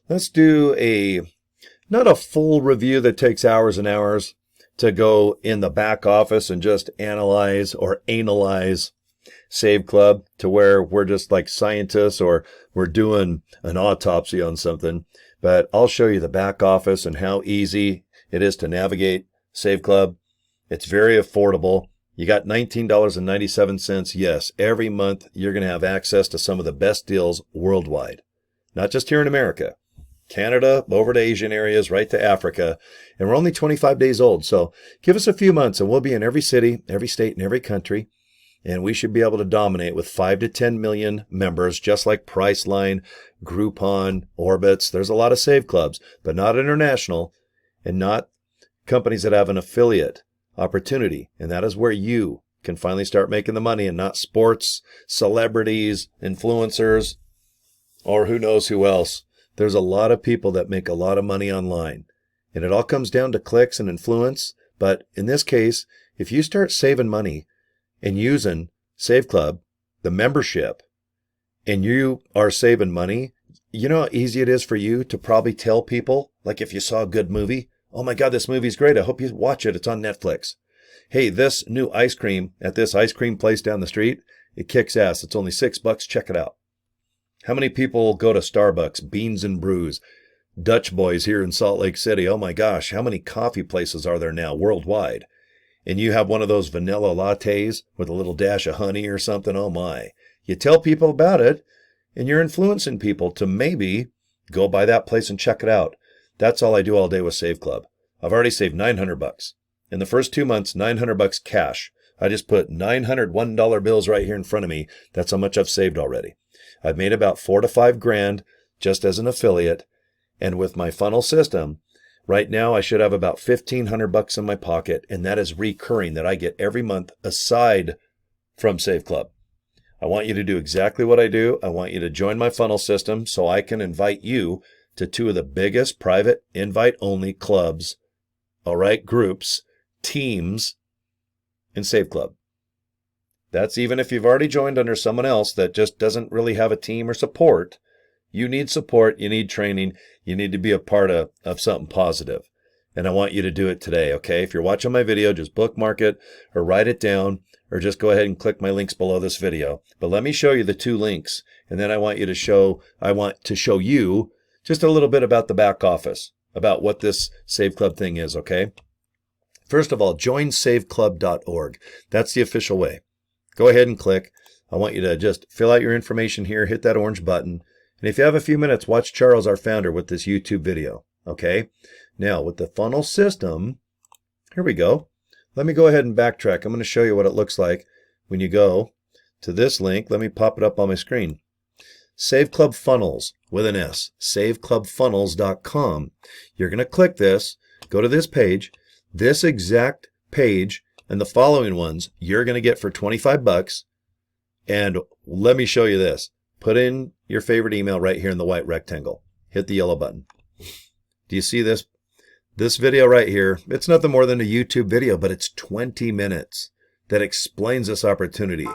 Let's do not a full review that takes hours and hours to go in the back office and just analyze or analyze Save Club to where we're just like scientists or we're doing an autopsy on something. But I'll show you the back office and how easy it is to navigate Save Club. It's very affordable. You got $19.97. Yes, every month you're going to have access to some of the best deals worldwide, not just here in America. Canada, over to Asian areas, right to Africa. And we're only 25 days old. So give us a few months and we'll be in every city, every state, and every country. And we should be able to dominate with 5 to 10 million members, just like Priceline, Groupon, Orbitz. There's a lot of Save Clubs, but not international and not companies that have an affiliate opportunity. And that is where you can finally start making the money and not sports, celebrities, influencers, or who knows who else. There's a lot of people that make a lot of money online. And it all comes down to clicks and influence. But in this case, if you start saving money and using Save Club, the membership, and you are saving money, you know how easy it is for you to probably tell people, like if you saw a good movie, oh my God, this movie's great. I hope you watch it. It's on Netflix. Hey, this new ice cream at this ice cream place down the street, it kicks ass. It's only $6. Check it out. How many people go to Starbucks, Beans and Brews, Dutch Boys here in Salt Lake City? Oh my gosh, how many coffee places are there now worldwide? And you have one of those vanilla lattes with a little dash of honey or something. Oh my. You tell people about it and you're influencing people to maybe go by that place and check it out. That's all I do all day with Save Club. I've already saved $900. In the first 2 months, $900 cash. I just put 900 $1 bills right here in front of me. That's how much I've saved already. I've made about $4 to $5 grand just as an affiliate. And with my funnel system, right now I should have about $1,500 in my pocket. And that is recurring that I get every month aside from Save Club. I want you to do exactly what I do. I want you to join my funnel system so I can invite you to 2 of the biggest private invite-only clubs, all right, groups, teams in Save Club. That's even if you've already joined under someone else that just doesn't really have a team or support. You need support. You need training. You need to be a part of something positive. And I want you to do it today, okay? If you're watching my video, just bookmark it or write it down or just go ahead and click my links below this video. But let me show you the 2 links. And then I want to show you just a little bit about the back office, about what this Save Club thing is, okay? First of all, joinsaveclub.org. That's the official way. Go ahead and click. I want you to just fill out your information here, hit that orange button. And if you have a few minutes, watch Charles, our founder, with this YouTube video, okay? Now, with the funnel system, here we go. Let me go ahead and backtrack. I'm going to show you what it looks like when you go to this link. Let me pop it up on my screen. Save Club Funnels with an S, saveclubfunnels.com. You're going to click this, go to this page. This exact page and the following ones you're going to get for $25. And let me show you this. Put in your favorite email right here in the white rectangle. Hit the yellow button. Do you see this? This video right here, it's nothing more than a YouTube video, but it's 20 minutes that explains this opportunity.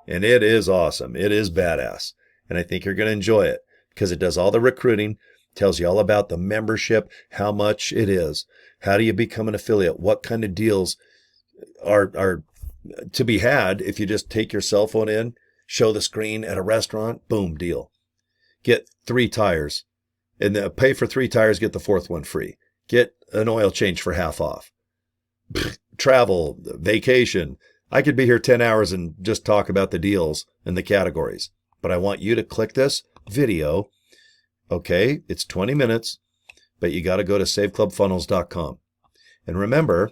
And it is awesome. It is badass. And I think you're going to enjoy it because it does all the recruiting, tells you all about the membership, how much it is, how do you become an affiliate, what kind of deals are to be had if you just take your cell phone in, show the screen at a restaurant, boom, deal. Get 3 tires and pay for 3 tires, get the 4th one free. Get an oil change for half off. Travel, vacation. I could be here 10 hours and just talk about the deals and the categories. But I want you to click this video. Okay, it's 20 minutes, but you got to go to saveclubfunnels.com. And remember,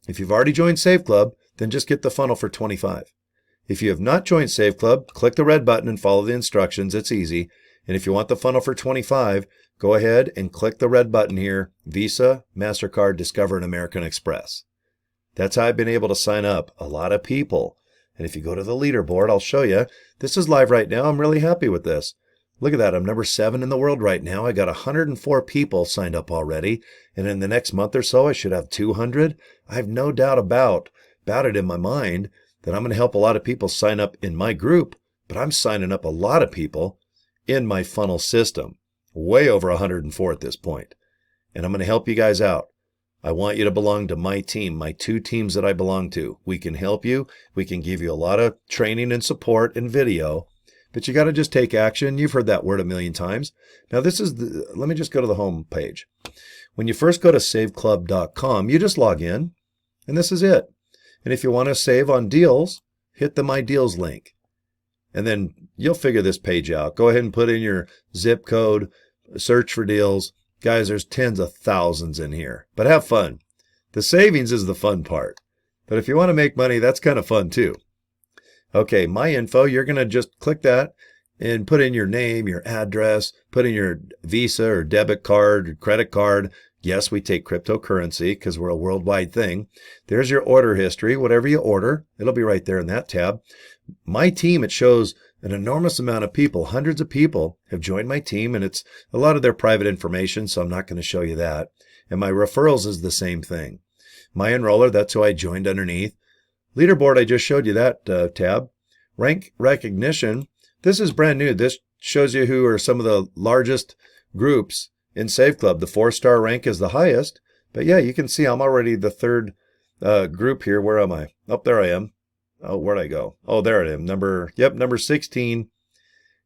if you've already joined Save Club, then just get the funnel for $25. If you have not joined Save Club, click the red button and follow the instructions. It's easy. And if you want the funnel for $25, go ahead and click the red button here, Visa, MasterCard, Discover, and American Express. That's how I've been able to sign up a lot of people. And if you go to the leaderboard, I'll show you. This is live right now. I'm really happy with this. Look at that. I'm number 7 in the world right now. I got 104 people signed up already. And in the next month or so, I should have 200. I have no doubt about it in my mind that I'm going to help a lot of people sign up in my group, but I'm signing up a lot of people in my funnel system. way over 104 at this point. And I'm going to help you guys out. I want you to belong to my team, my 2 teams that I belong to. We can help you. We can give you a lot of training and support and video, but you got to just take action. You've heard that word a million times. Now let me just go to the home page. When you first go to saveclub.com, you just log in and this is it. And if you want to save on deals, hit the My Deals link. And then you'll figure this page out. Go ahead and put in your zip code, search for deals. Guys, there's tens of thousands in here, but have fun. The savings is the fun part. But if you want to make money, that's kind of fun too. Okay, my info, you're going to just click that and put in your name, your address, put in your Visa or debit card, or credit card. Yes, we take cryptocurrency because we're a worldwide thing. There's your order history. Whatever you order, it'll be right there in that tab. My team, it shows an enormous amount of people, hundreds of people have joined my team, and it's a lot of their private information, so I'm not going to show you that. And my referrals is the same thing. My enroller, that's who I joined underneath. Leaderboard, I just showed you that tab. Rank recognition, this is brand new. This shows you who are some of the largest groups in Save Club. The 4-star rank is the highest, but yeah, you can see I'm already the 3rd group here. Where am I? Oh, there I am. Oh, where'd I go? Oh, there I am. Number 16.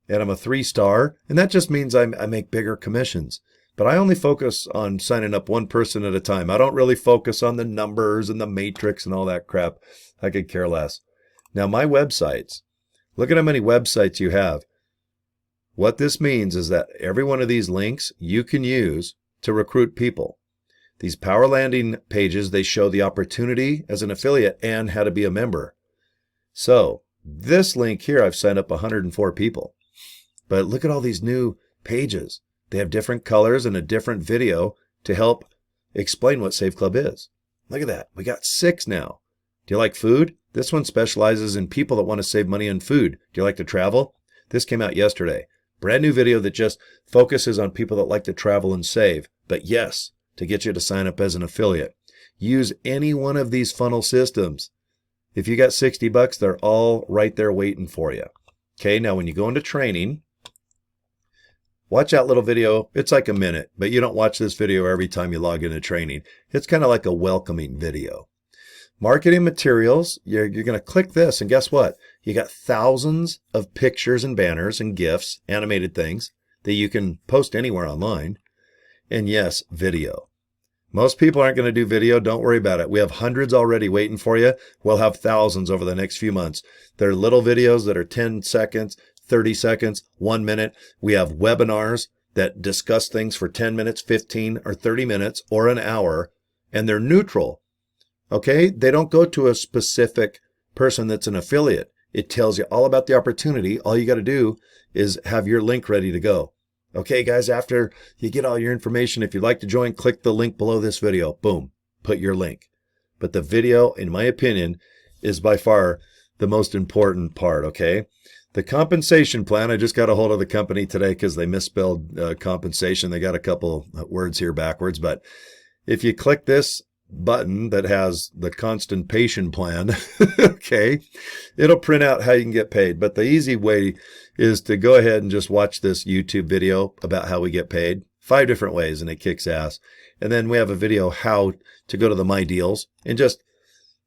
And I'm a 3-star. And that just means I make bigger commissions. But I only focus on signing up one person at a time. I don't really focus on the numbers and the matrix and all that crap. I could care less. Now, my websites. Look at how many websites you have. What this means is that every one of these links you can use to recruit people. These power landing pages, they show the opportunity as an affiliate and how to be a member. So this link here, I've signed up 104 people. But look at all these new pages. They have different colors and a different video to help explain what Save Club is. Look at that. We got 6 now. Do you like food? This one specializes in people that want to save money on food. Do you like to travel? This came out yesterday. Brand new video that just focuses on people that like to travel and save. But yes, to get you to sign up as an affiliate. Use any one of these funnel systems. If you got $60, they're all right there waiting for you. Okay, now when you go into training, watch that little video. It's like a minute, but you don't watch this video every time you log into training. It's kind of like a welcoming video. Marketing materials, you're going to click this, and guess what? You got thousands of pictures and banners and GIFs, animated things, that you can post anywhere online. And yes, video. Most people aren't going to do video. Don't worry about it. We have hundreds already waiting for you. We'll have thousands over the next few months. They're little videos that are 10 seconds, 30 seconds, 1 minute. We have webinars that discuss things for 10 minutes, 15 or 30 minutes or an hour, and they're neutral. Okay? They don't go to a specific person that's an affiliate. It tells you all about the opportunity. All you got to do is have your link ready to go. Okay, guys, after you get all your information, if you'd like to join, click the link below this video. Boom, put your link. But the video, in my opinion, is by far the most important part, okay? The compensation plan, I just got a hold of the company today because they misspelled compensation. They got a couple words here backwards. But if you click this button that has the constipation plan, okay, it'll print out how you can get paid. But the easy way is to go ahead and just watch this YouTube video about how we get paid. 5 different ways, and it kicks ass. And then we have a video how to go to the My Deals and just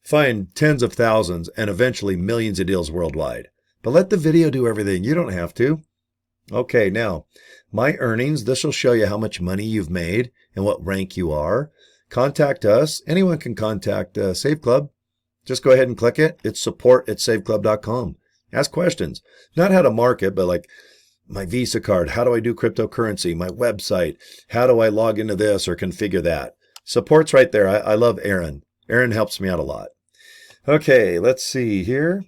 find tens of thousands and eventually millions of deals worldwide. But let the video do everything. You don't have to. Okay, now, my earnings, this will show you how much money you've made and what rank you are. Contact us. Anyone can contact Save Club. Just go ahead and click it. It's support@saveclub.com. Ask questions. Not how to market, but like my Visa card. How do I do cryptocurrency? My website. How do I log into this or configure that? Support's right there. I love Aaron. Aaron helps me out a lot. Okay, let's see here.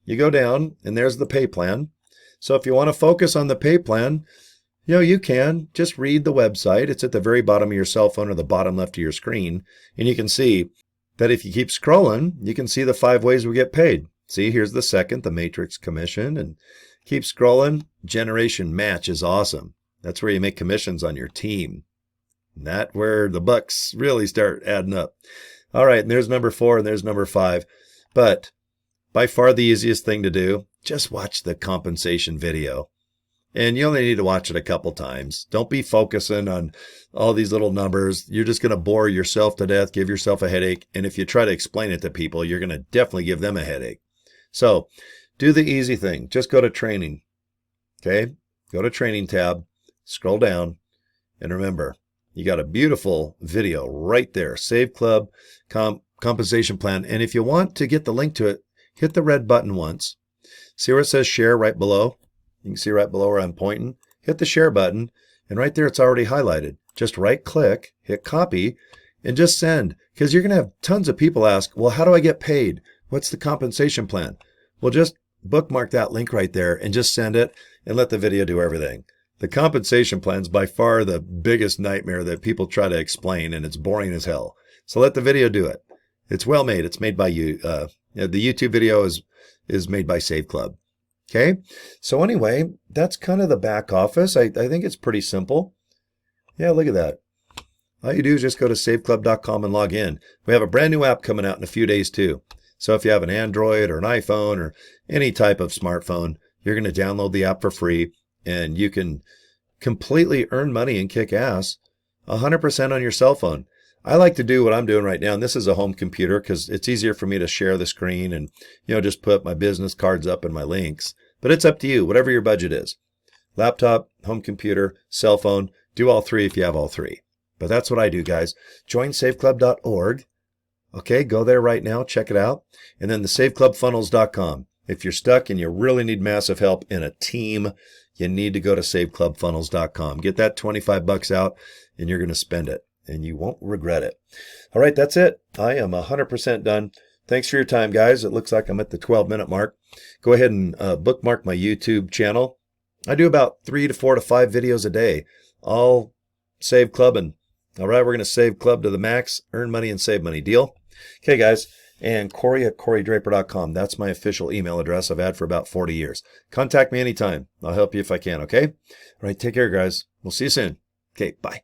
You go down, and there's the pay plan. So if you want to focus on the pay plan, you can. Just read the website. It's at the very bottom of your cell phone or the bottom left of your screen. And you can see that if you keep scrolling, you can see the 5 ways we get paid. See, here's the second, the matrix commission. And keep scrolling. Generation match is awesome. That's where you make commissions on your team. And that's where the bucks really start adding up. All right, and there's number 4 and there's number 5. But by far the easiest thing to do, just watch the compensation video. And you only need to watch it a couple times. Don't be focusing on all these little numbers. You're just going to bore yourself to death, give yourself a headache. And if you try to explain it to people, you're going to definitely give them a headache. So do the easy thing. Just go to training. Okay? Go to training tab, scroll down, and remember, you got a beautiful video right there. Save Club compensation plan. And if you want to get the link to it, hit the red button once. See where it says share right below? You can see right below where I'm pointing. Hit the share button, and right there it's already highlighted. Just right click, hit copy, and just send. Because you're going to have tons of people ask, well, how do I get paid? What's the compensation plan? Well, just bookmark that link right there and just send it and let the video do everything. The compensation plan is by far the biggest nightmare that people try to explain, and it's boring as hell. So let the video do it. It's well made. It's made by you. The YouTube video is made by Save Club. Okay. So anyway, that's kind of the back office. I think it's pretty simple. Yeah, look at that. All you do is just go to saveclub.com and log in. We have a brand new app coming out in a few days too. So if you have an Android or an iPhone or any type of smartphone, you're going to download the app for free, and you can completely earn money and kick ass 100% on your cell phone. I like to do what I'm doing right now, and this is a home computer because it's easier for me to share the screen and, just put my business cards up and my links. But it's up to you, whatever your budget is. Laptop, home computer, cell phone, do all three if you have all three. But that's what I do, guys. Join saveclub.org. Okay, go there right now, check it out. And then the saveclubfunnels.com. If you're stuck and you really need massive help in a team, you need to go to saveclubfunnels.com. Get that $25 out, and you're going to spend it, and you won't regret it. All right, that's it. I am 100% done. Thanks for your time, guys. It looks like I'm at the 12-minute mark. Go ahead and bookmark my YouTube channel. I do about 3 to 4 to 5 videos a day, all Save Club. And all right, we're going to Save Club to the max, earn money and save money. Deal? Okay, guys. And Cory at CoryDraper.com. That's my official email address I've had for about 40 years. Contact me anytime. I'll help you if I can, okay? All right, take care, guys. We'll see you soon. Okay, bye.